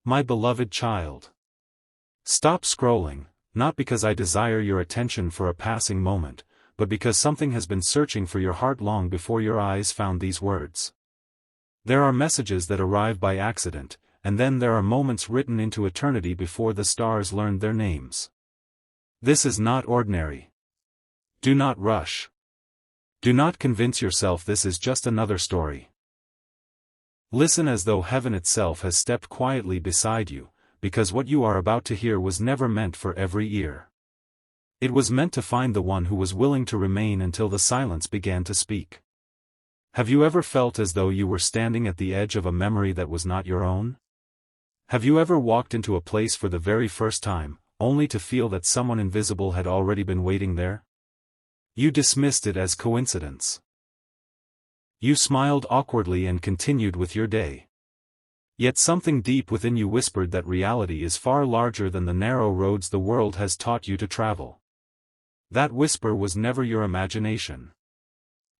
My beloved child. Stop scrolling, not because I desire your attention for a passing moment, but because something has been searching for your heart long before your eyes found these words. There are messages that arrive by accident, and then there are moments written into eternity before the stars learned their names. This is not ordinary. Do not rush. Do not convince yourself this is just another story. Listen as though heaven itself has stepped quietly beside you, because what you are about to hear was never meant for every ear. It was meant to find the one who was willing to remain until the silence began to speak. Have you ever felt as though you were standing at the edge of a memory that was not your own? Have you ever walked into a place for the very first time, only to feel that someone invisible had already been waiting there? You dismissed it as coincidence. You smiled awkwardly and continued with your day. Yet something deep within you whispered that reality is far larger than the narrow roads the world has taught you to travel. That whisper was never your imagination.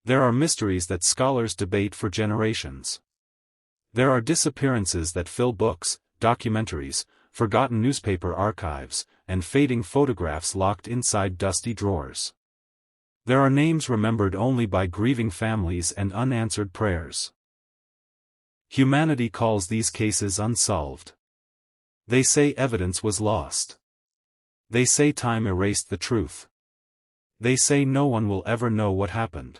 There are mysteries that scholars debate for generations. There are disappearances that fill books, documentaries, forgotten newspaper archives, and fading photographs locked inside dusty drawers. There are names remembered only by grieving families and unanswered prayers. Humanity calls these cases unsolved. They say evidence was lost. They say time erased the truth. They say no one will ever know what happened.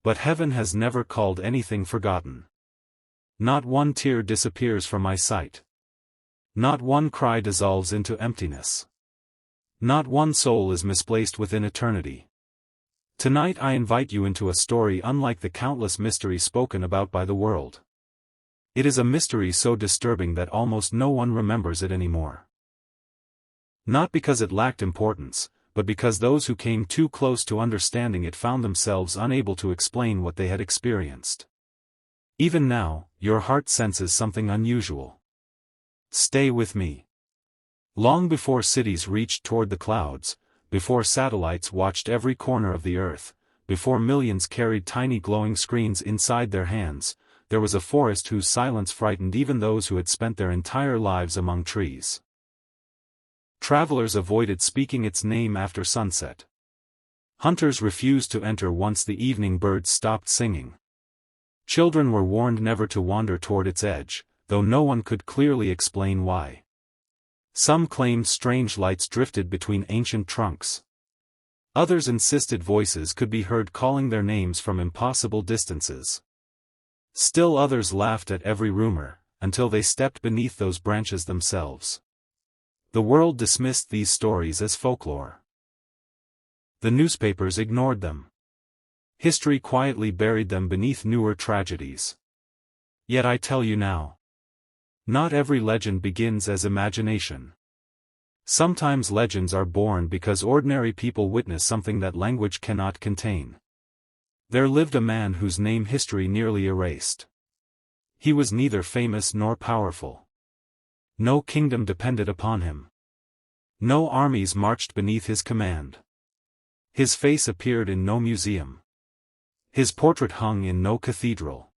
But heaven has never called anything forgotten. Not one tear disappears from my sight. Not one cry dissolves into emptiness. Not one soul is misplaced within eternity. Tonight I invite you into a story unlike the countless mysteries spoken about by the world. It is a mystery so disturbing that almost no one remembers it anymore. Not because it lacked importance, but because those who came too close to understanding it found themselves unable to explain what they had experienced. Even now, your heart senses something unusual. Stay with me. Long before cities reached toward the clouds, before satellites watched every corner of the earth, before millions carried tiny glowing screens inside their hands, there was a forest whose silence frightened even those who had spent their entire lives among trees. Travelers avoided speaking its name after sunset. Hunters refused to enter once the evening birds stopped singing. Children were warned never to wander toward its edge, though no one could clearly explain why. Some claimed strange lights drifted between ancient trunks. Others insisted voices could be heard calling their names from impossible distances. Still others laughed at every rumor, until they stepped beneath those branches themselves. The world dismissed these stories as folklore. The newspapers ignored them. History quietly buried them beneath newer tragedies. Yet I tell you now. Not every legend begins as imagination. Sometimes legends are born because ordinary people witness something that language cannot contain. There lived a man whose name history nearly erased. He was neither famous nor powerful. No kingdom depended upon him. No armies marched beneath his command. His face appeared in no museum. His portrait hung in no cathedral.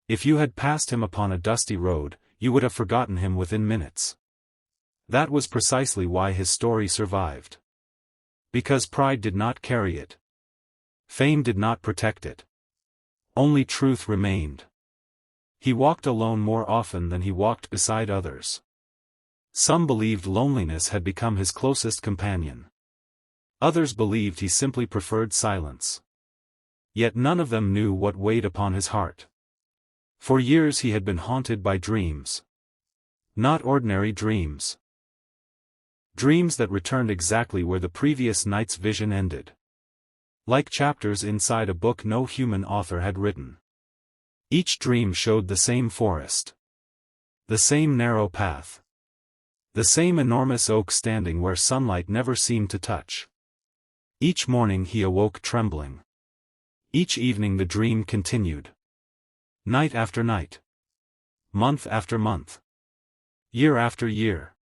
If you had passed him upon a dusty road, you would have forgotten him within minutes. That was precisely why his story survived. Because pride did not carry it. Fame did not protect it. Only truth remained. He walked alone more often than he walked beside others. Some believed loneliness had become his closest companion. Others believed he simply preferred silence. Yet none of them knew what weighed upon his heart. For years he had been haunted by dreams. Not ordinary dreams. Dreams that returned exactly where the previous night's vision ended. Like chapters inside a book no human author had written. Each dream showed the same forest. The same narrow path. The same enormous oak standing where sunlight never seemed to touch. Each morning he awoke trembling. Each evening the dream continued. Night after night. Month after month. Year after year.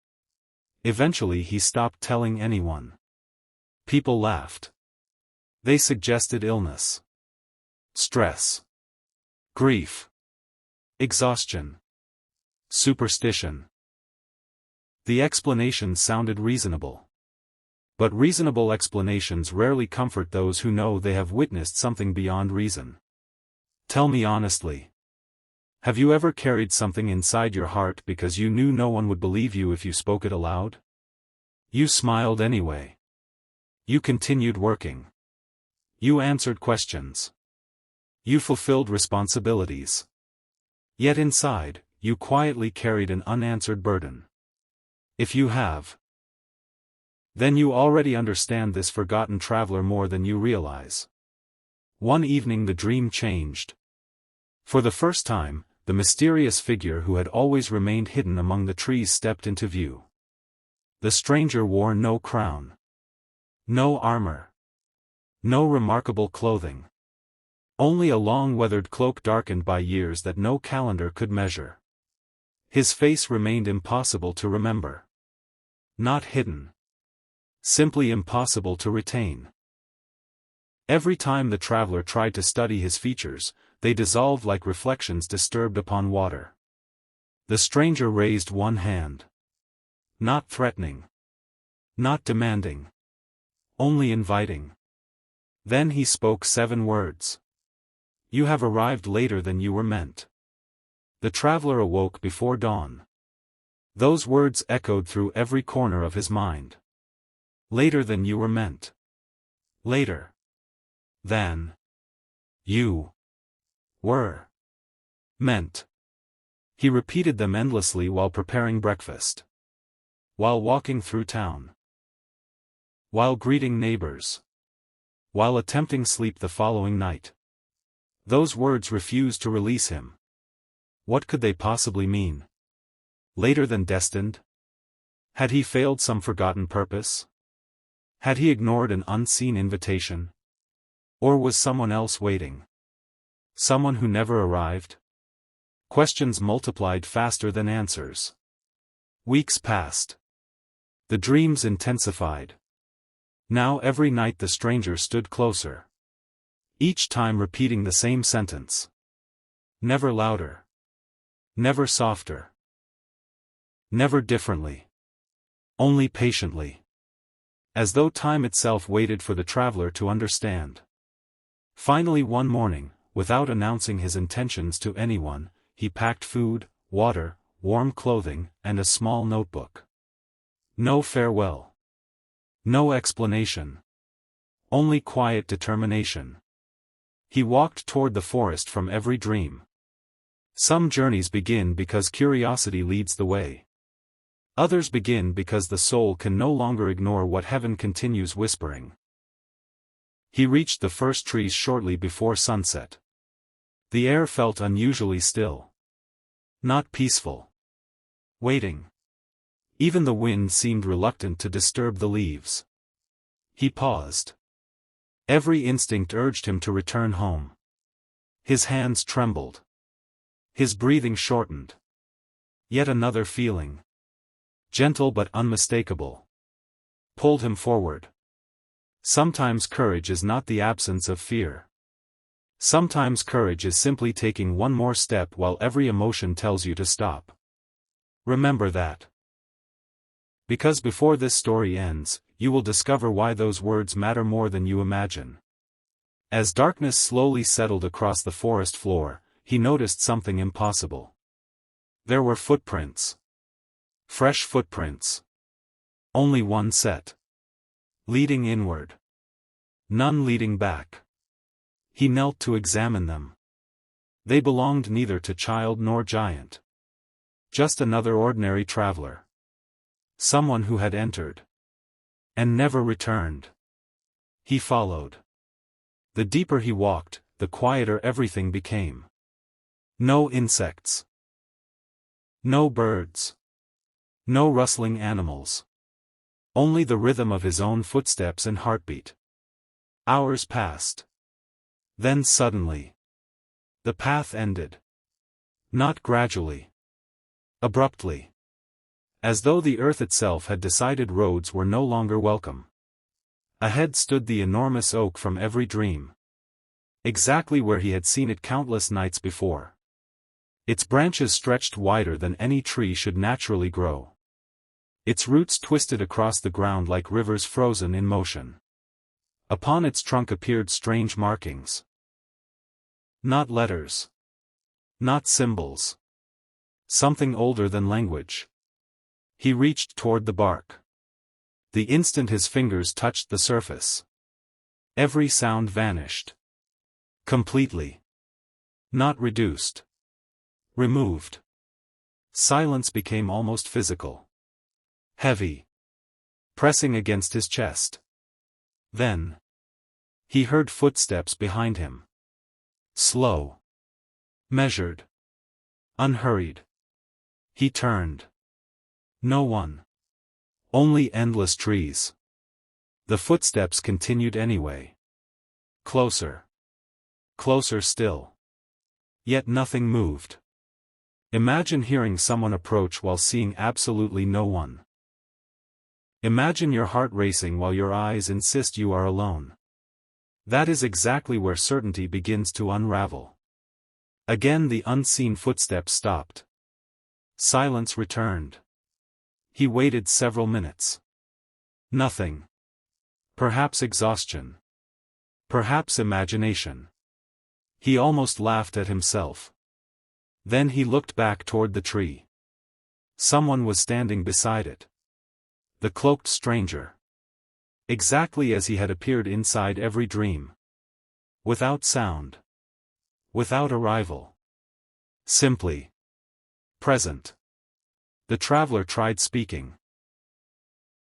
Eventually he stopped telling anyone. People laughed. They suggested illness. Stress. Grief. Exhaustion. Superstition. The explanation sounded reasonable. But reasonable explanations rarely comfort those who know they have witnessed something beyond reason. Tell me honestly. Have you ever carried something inside your heart because you knew no one would believe you if you spoke it aloud? You smiled anyway. You continued working. You answered questions. You fulfilled responsibilities. Yet inside, you quietly carried an unanswered burden. If you have, then you already understand this forgotten traveler more than you realize. One evening the dream changed. For the first time, the mysterious figure who had always remained hidden among the trees stepped into view. The stranger wore no crown, no armor, no remarkable clothing. Only a long weathered cloak darkened by years that no calendar could measure. His face remained impossible to remember. Not hidden. Simply impossible to retain. Every time the traveler tried to study his features, they dissolved like reflections disturbed upon water. The stranger raised one hand. Not threatening. Not demanding. Only inviting. Then he spoke 7 words. You have arrived later than you were meant. The traveler awoke before dawn. Those words echoed through every corner of his mind. Later than you were meant. Later than you were meant. He repeated them endlessly while preparing breakfast. While walking through town. While greeting neighbors. While attempting sleep the following night. Those words refused to release him. What could they possibly mean? Later than destined? Had he failed some forgotten purpose? Had he ignored an unseen invitation? Or was someone else waiting? Someone who never arrived? Questions multiplied faster than answers. Weeks passed. The dreams intensified. Now every night the stranger stood closer. Each time repeating the same sentence. Never louder. Never softer. Never differently. Only patiently. As though time itself waited for the traveler to understand. Finally one morning, without announcing his intentions to anyone, he packed food, water, warm clothing, and a small notebook. No farewell. No explanation. Only quiet determination. He walked toward the forest from every dream. Some journeys begin because curiosity leads the way. Others begin because the soul can no longer ignore what heaven continues whispering. He reached the first trees shortly before sunset. The air felt unusually still. Not peaceful. Waiting. Even the wind seemed reluctant to disturb the leaves. He paused. Every instinct urged him to return home. His hands trembled. His breathing shortened. Yet another feeling, gentle but unmistakable, pulled him forward. Sometimes courage is not the absence of fear. Sometimes courage is simply taking one more step while every emotion tells you to stop. Remember that. Because before this story ends, you will discover why those words matter more than you imagine. As darkness slowly settled across the forest floor, he noticed something impossible. There were footprints. Fresh footprints. Only one set. Leading inward. None leading back. He knelt to examine them. They belonged neither to child nor giant. Just another ordinary traveler. Someone who had entered. And never returned. He followed. The deeper he walked, the quieter everything became. No insects. No birds. No rustling animals. Only the rhythm of his own footsteps and heartbeat. Hours passed. Then suddenly, the path ended. Not gradually. Abruptly. As though the earth itself had decided roads were no longer welcome. Ahead stood the enormous oak from every dream. Exactly where he had seen it countless nights before. Its branches stretched wider than any tree should naturally grow. Its roots twisted across the ground like rivers frozen in motion. Upon its trunk appeared strange markings. Not letters. Not symbols. Something older than language. He reached toward the bark. The instant his fingers touched the surface, every sound vanished. Completely. Not reduced. Removed. Silence became almost physical. Heavy. Pressing against his chest. Then he heard footsteps behind him. Slow. Measured. Unhurried. He turned. No one. Only endless trees. The footsteps continued anyway. Closer. Closer still. Yet nothing moved. Imagine hearing someone approach while seeing absolutely no one. Imagine your heart racing while your eyes insist you are alone. That is exactly where certainty begins to unravel. Again the unseen footsteps stopped. Silence returned. He waited several minutes. Nothing. Perhaps exhaustion. Perhaps imagination. He almost laughed at himself. Then he looked back toward the tree. Someone was standing beside it. The cloaked stranger. Exactly as he had appeared inside every dream. Without sound. Without arrival. Simply. Present. The traveler tried speaking.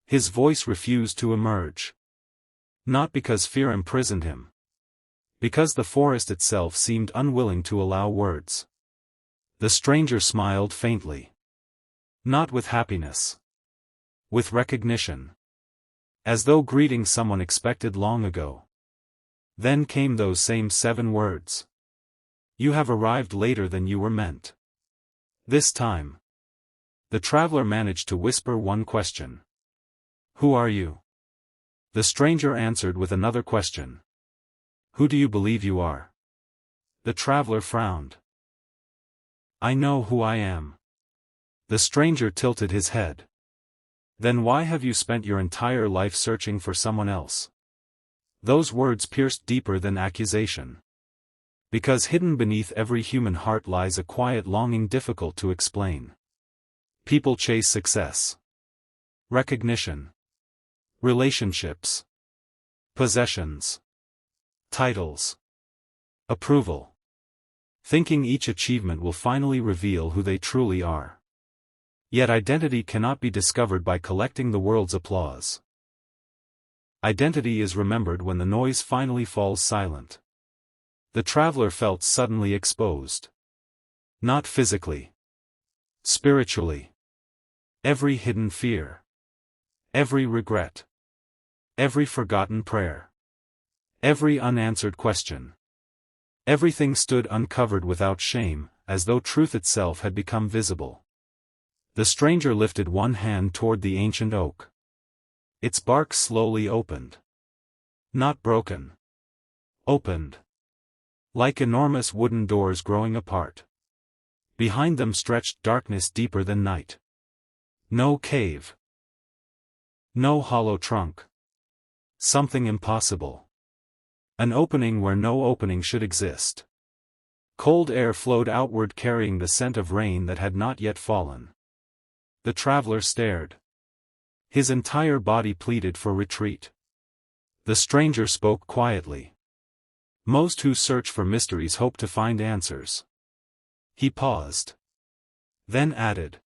His voice refused to emerge. Not because fear imprisoned him. Because the forest itself seemed unwilling to allow words. The stranger smiled faintly. Not with happiness. With recognition. As though greeting someone expected long ago. Then came those same 7 words. You have arrived later than you were meant. This time. The traveler managed to whisper one question. Who are you? The stranger answered with another question. Who do you believe you are? The traveler frowned. I know who I am. The stranger tilted his head. Then why have you spent your entire life searching for someone else? Those words pierced deeper than accusation. Because hidden beneath every human heart lies a quiet longing difficult to explain. People chase success. Recognition. Relationships. Possessions. Titles. Approval. Thinking each achievement will finally reveal who they truly are. Yet identity cannot be discovered by collecting the world's applause. Identity is remembered when the noise finally falls silent. The traveler felt suddenly exposed. Not physically. Spiritually. Every hidden fear. Every regret. Every forgotten prayer. Every unanswered question. Everything stood uncovered without shame, as though truth itself had become visible. The stranger lifted one hand toward the ancient oak. Its bark slowly opened. Not broken. Opened. Like enormous wooden doors growing apart. Behind them stretched darkness deeper than night. No cave. No hollow trunk. Something impossible. An opening where no opening should exist. Cold air flowed outward carrying the scent of rain that had not yet fallen. The traveler stared. His entire body pleaded for retreat. The stranger spoke quietly. Most who search for mysteries hope to find answers. He paused. Then added.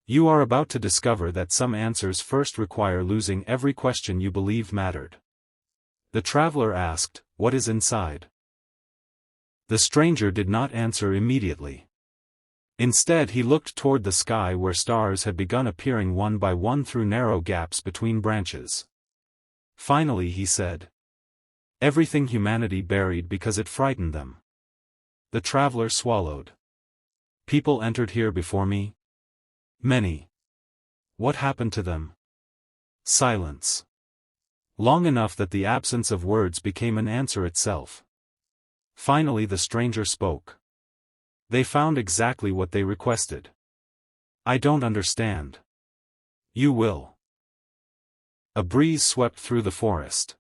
You are about to discover that some answers first require losing every question you believe mattered. The traveler asked, what is inside? The stranger did not answer immediately. Instead he looked toward the sky where stars had begun appearing one by one through narrow gaps between branches. Finally he said. Everything humanity buried because it frightened them. The traveler swallowed. People entered here before me? Many. What happened to them? Silence. Long enough that the absence of words became an answer itself. Finally the stranger spoke. They found exactly what they requested. I don't understand. You will. A breeze swept through the forest.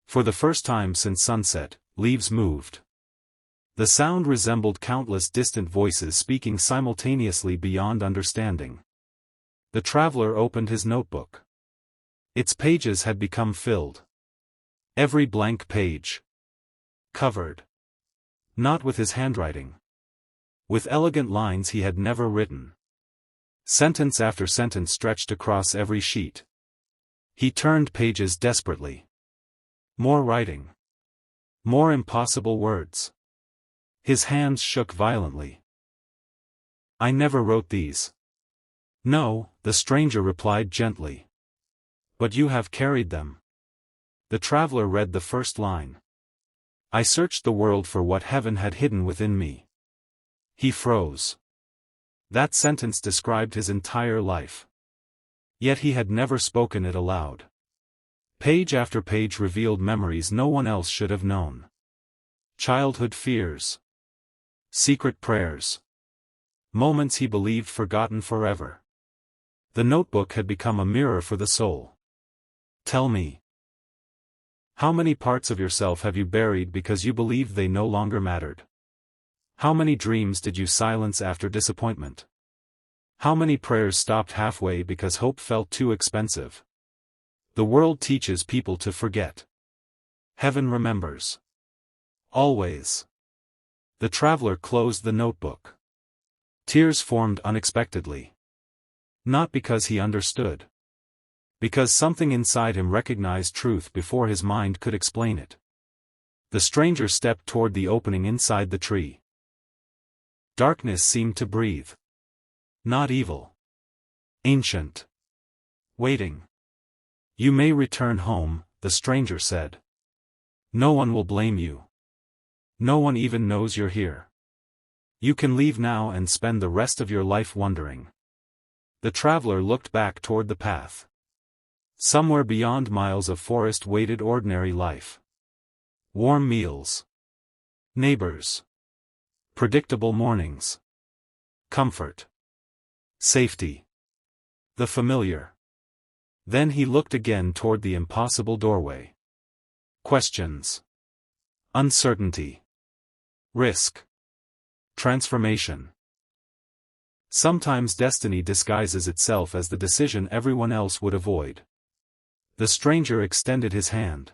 For the first time since sunset, leaves moved. The sound resembled countless distant voices speaking simultaneously beyond understanding. The traveler opened his notebook. Its pages had become filled. Every blank page. Covered. Not with his handwriting. With elegant lines he had never written. Sentence after sentence stretched across every sheet. He turned pages desperately. More writing. More impossible words. His hands shook violently. I never wrote these. No, the stranger replied gently. But you have carried them. The traveler read the first line. I searched the world for what heaven had hidden within me. He froze. That sentence described his entire life. Yet he had never spoken it aloud. Page after page revealed memories no one else should have known. Childhood fears. Secret prayers. Moments he believed forgotten forever. The notebook had become a mirror for the soul. Tell me. How many parts of yourself have you buried because you believed they no longer mattered? How many dreams did you silence after disappointment? How many prayers stopped halfway because hope felt too expensive? The world teaches people to forget. Heaven remembers. Always. The traveler closed the notebook. Tears formed unexpectedly. Not because he understood. Because something inside him recognized truth before his mind could explain it. The stranger stepped toward the opening inside the tree. Darkness seemed to breathe. Not evil. Ancient. Waiting. You may return home, the stranger said. No one will blame you. No one even knows you're here. You can leave now and spend the rest of your life wondering. The traveler looked back toward the path. Somewhere beyond miles of forest waited ordinary life. Warm meals. Neighbors. Predictable mornings. Comfort. Safety. The familiar. Then he looked again toward the impossible doorway. Questions. Uncertainty. Risk. Transformation. Sometimes destiny disguises itself as the decision everyone else would avoid. The stranger extended his hand.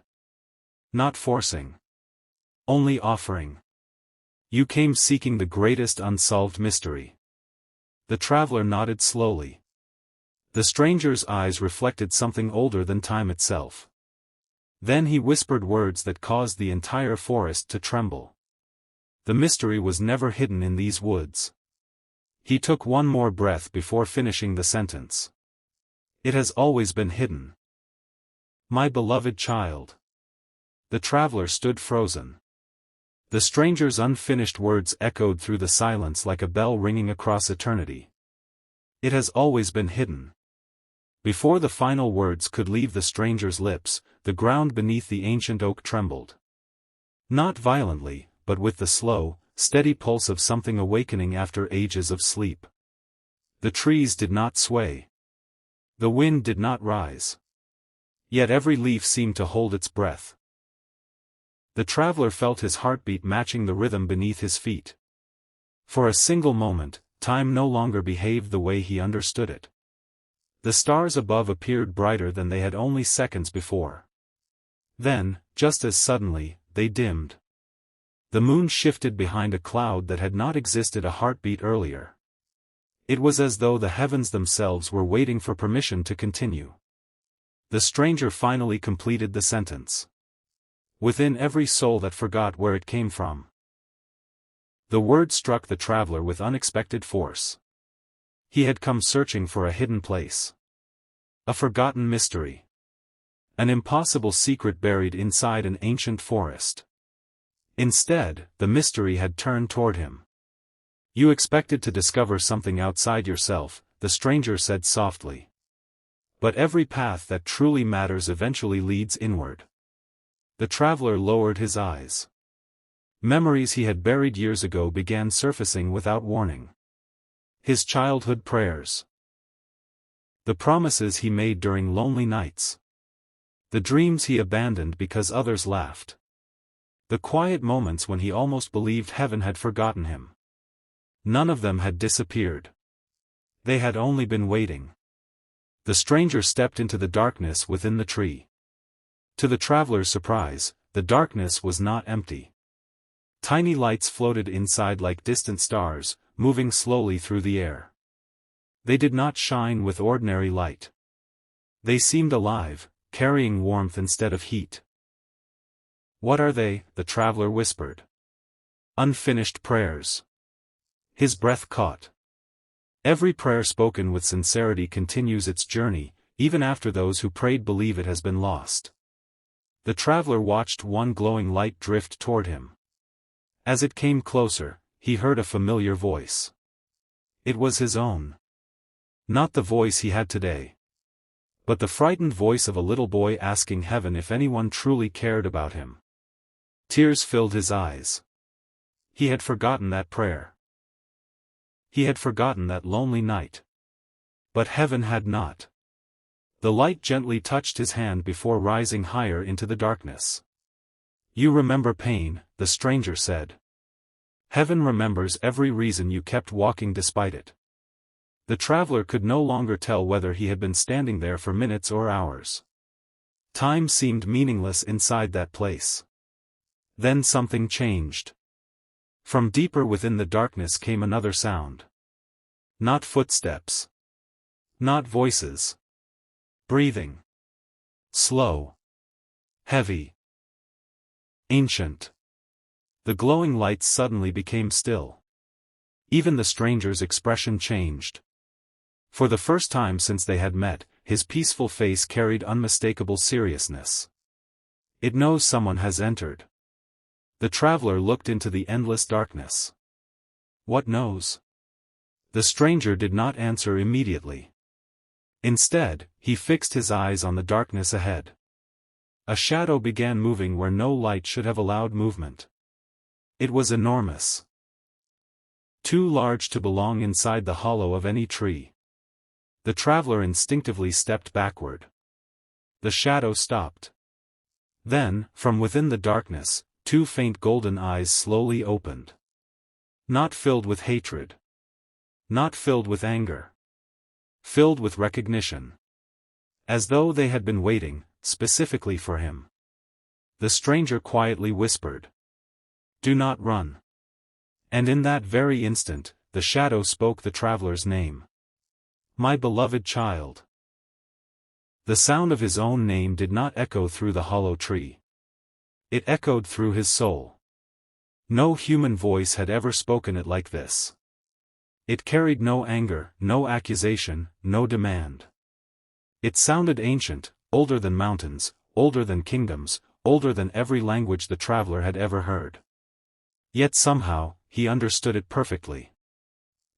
Not forcing. Only offering. You came seeking the greatest unsolved mystery. The traveler nodded slowly. The stranger's eyes reflected something older than time itself. Then he whispered words that caused the entire forest to tremble. The mystery was never hidden in these woods. He took one more breath before finishing the sentence. It has always been hidden. My beloved child. The traveler stood frozen. The stranger's unfinished words echoed through the silence like a bell ringing across eternity. It has always been hidden. Before the final words could leave the stranger's lips, the ground beneath the ancient oak trembled. Not violently, but with the slow, steady pulse of something awakening after ages of sleep. The trees did not sway. The wind did not rise. Yet every leaf seemed to hold its breath. The traveler felt his heartbeat matching the rhythm beneath his feet. For a single moment, time no longer behaved the way he understood it. The stars above appeared brighter than they had only seconds before. Then, just as suddenly, they dimmed. The moon shifted behind a cloud that had not existed a heartbeat earlier. It was as though the heavens themselves were waiting for permission to continue. The stranger finally completed the sentence. Within every soul that forgot where it came from. The word struck the traveler with unexpected force. He had come searching for a hidden place. A forgotten mystery. An impossible secret buried inside an ancient forest. Instead, the mystery had turned toward him. You expected to discover something outside yourself, the stranger said softly. But every path that truly matters eventually leads inward. The traveler lowered his eyes. Memories he had buried years ago began surfacing without warning. His childhood prayers. The promises he made during lonely nights. The dreams he abandoned because others laughed. The quiet moments when he almost believed heaven had forgotten him. None of them had disappeared. They had only been waiting. The stranger stepped into the darkness within the tree. To the traveler's surprise, the darkness was not empty. Tiny lights floated inside like distant stars, moving slowly through the air. They did not shine with ordinary light. They seemed alive, carrying warmth instead of heat. "What are they?" the traveler whispered. "Unfinished prayers." His breath caught. Every prayer spoken with sincerity continues its journey, even after those who prayed believe it has been lost. The traveler watched one glowing light drift toward him. As it came closer, he heard a familiar voice. It was his own. Not the voice he had today, but the frightened voice of a little boy asking heaven if anyone truly cared about him. Tears filled his eyes. He had forgotten that prayer. He had forgotten that lonely night. But heaven had not. The light gently touched his hand before rising higher into the darkness. "You remember pain," the stranger said. "Heaven remembers every reason you kept walking despite it." The traveler could no longer tell whether he had been standing there for minutes or hours. Time seemed meaningless inside that place. Then something changed. From deeper within the darkness came another sound. Not footsteps. Not voices. Breathing. Slow. Heavy. Ancient. The glowing lights suddenly became still. Even the stranger's expression changed. For the first time since they had met, his peaceful face carried unmistakable seriousness. "It knows someone has entered." The traveler looked into the endless darkness. "What knows?" The stranger did not answer immediately. Instead, he fixed his eyes on the darkness ahead. A shadow began moving where no light should have allowed movement. It was enormous. Too large to belong inside the hollow of any tree. The traveler instinctively stepped backward. The shadow stopped. Then, from within the darkness, two faint golden eyes slowly opened. Not filled with hatred. Not filled with anger. Filled with recognition. As though they had been waiting, specifically for him. The stranger quietly whispered, "Do not run." And in that very instant, the shadow spoke the traveler's name. "My beloved child." The sound of his own name did not echo through the hollow tree. It echoed through his soul. No human voice had ever spoken it like this. It carried no anger, no accusation, no demand. It sounded ancient, older than mountains, older than kingdoms, older than every language the traveler had ever heard. Yet somehow, he understood it perfectly.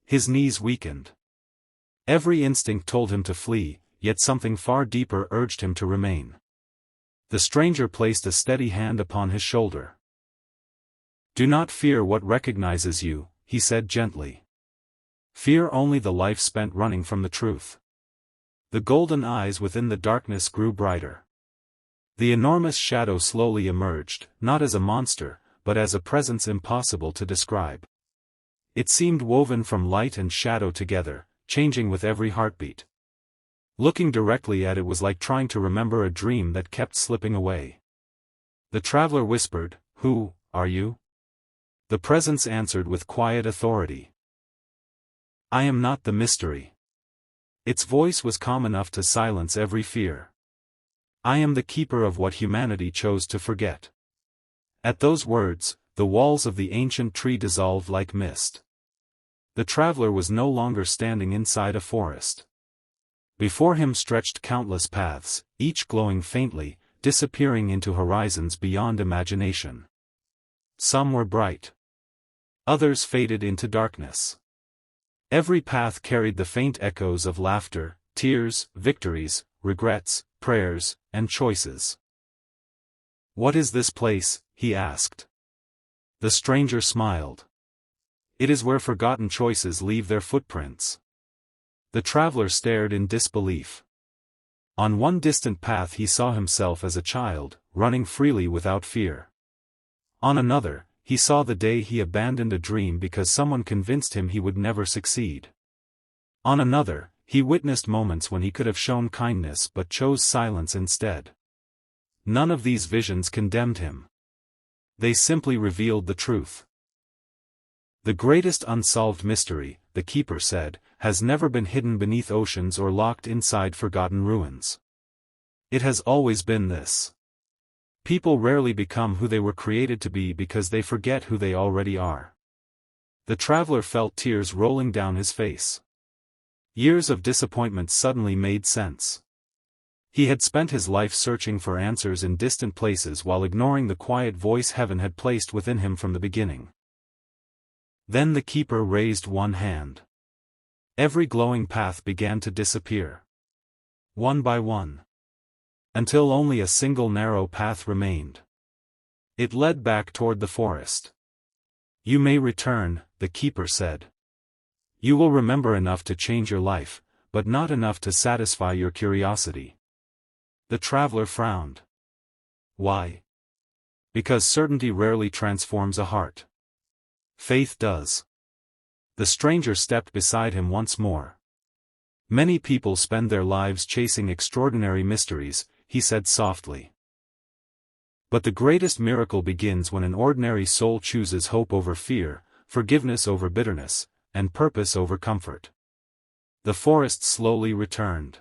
His knees weakened. Every instinct told him to flee, yet something far deeper urged him to remain. The stranger placed a steady hand upon his shoulder. "Do not fear what recognizes you," he said gently. "Fear only the life spent running from the truth." The golden eyes within the darkness grew brighter. The enormous shadow slowly emerged, not as a monster, but as a presence impossible to describe. It seemed woven from light and shadow together, changing with every heartbeat. Looking directly at it was like trying to remember a dream that kept slipping away. The traveler whispered, "Who are you?" The presence answered with quiet authority, "I am not the mystery." Its voice was calm enough to silence every fear. "I am the keeper of what humanity chose to forget." At those words, the walls of the ancient tree dissolved like mist. The traveler was no longer standing inside a forest. Before him stretched countless paths, each glowing faintly, disappearing into horizons beyond imagination. Some were bright. Others faded into darkness. Every path carried the faint echoes of laughter, tears, victories, regrets, prayers, and choices. "What is this place?" he asked. The stranger smiled. It is where forgotten choices leave their footprints. The traveler stared in disbelief. On one distant path he saw himself as a child, running freely without fear. On another, he saw the day he abandoned a dream because someone convinced him he would never succeed. On another, he witnessed moments when he could have shown kindness but chose silence instead. None of these visions condemned him. They simply revealed the truth. The greatest unsolved mystery, the keeper said, has never been hidden beneath oceans or locked inside forgotten ruins. It has always been this. People rarely become who they were created to be because they forget who they already are. The traveler felt tears rolling down his face. Years of disappointment suddenly made sense. He had spent his life searching for answers in distant places while ignoring the quiet voice heaven had placed within him from the beginning. Then the keeper raised one hand. Every glowing path began to disappear. One by one. Until only a single narrow path remained. It led back toward the forest. You may return, the keeper said. You will remember enough to change your life, but not enough to satisfy your curiosity. The traveler frowned. Why? Because certainty rarely transforms a heart. Faith does. The stranger stepped beside him once more. Many people spend their lives chasing extraordinary mysteries, he said softly. But the greatest miracle begins when an ordinary soul chooses hope over fear, forgiveness over bitterness, and purpose over comfort. The forest slowly returned.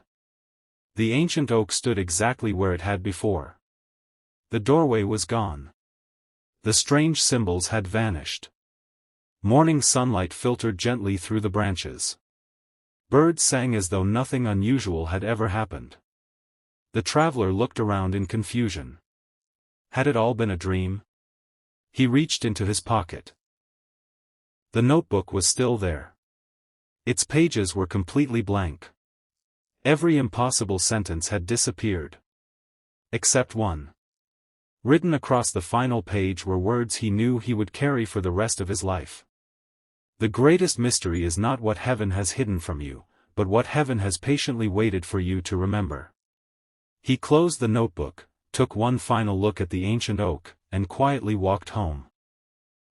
The ancient oak stood exactly where it had before. The doorway was gone. The strange symbols had vanished. Morning sunlight filtered gently through the branches. Birds sang as though nothing unusual had ever happened. The traveler looked around in confusion. Had it all been a dream? He reached into his pocket. The notebook was still there. Its pages were completely blank. Every impossible sentence had disappeared. Except one. Written across the final page were words he knew he would carry for the rest of his life. The greatest mystery is not what heaven has hidden from you, but what heaven has patiently waited for you to remember. He closed the notebook, took one final look at the ancient oak, and quietly walked home.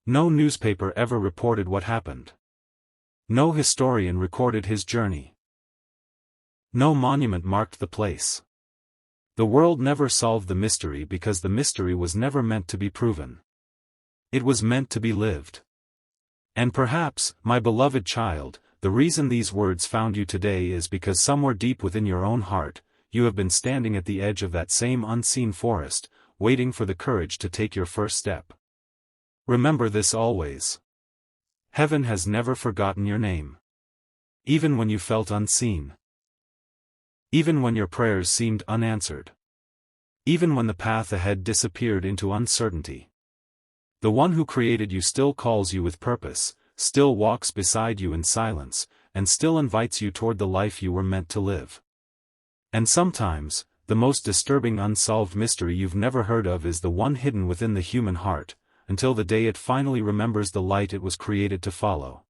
No newspaper ever reported what happened. No historian recorded his journey. No monument marked the place. The world never solved the mystery because the mystery was never meant to be proven. It was meant to be lived. And perhaps, my beloved child, the reason these words found you today is because somewhere deep within your own heart, you have been standing at the edge of that same unseen forest, waiting for the courage to take your first step. Remember this always. Heaven has never forgotten your name. Even when you felt unseen. Even when your prayers seemed unanswered. Even when the path ahead disappeared into uncertainty. The one who created you still calls you with purpose, still walks beside you in silence, and still invites you toward the life you were meant to live. And sometimes, the most disturbing unsolved mystery you've never heard of is the one hidden within the human heart, until the day it finally remembers the light it was created to follow.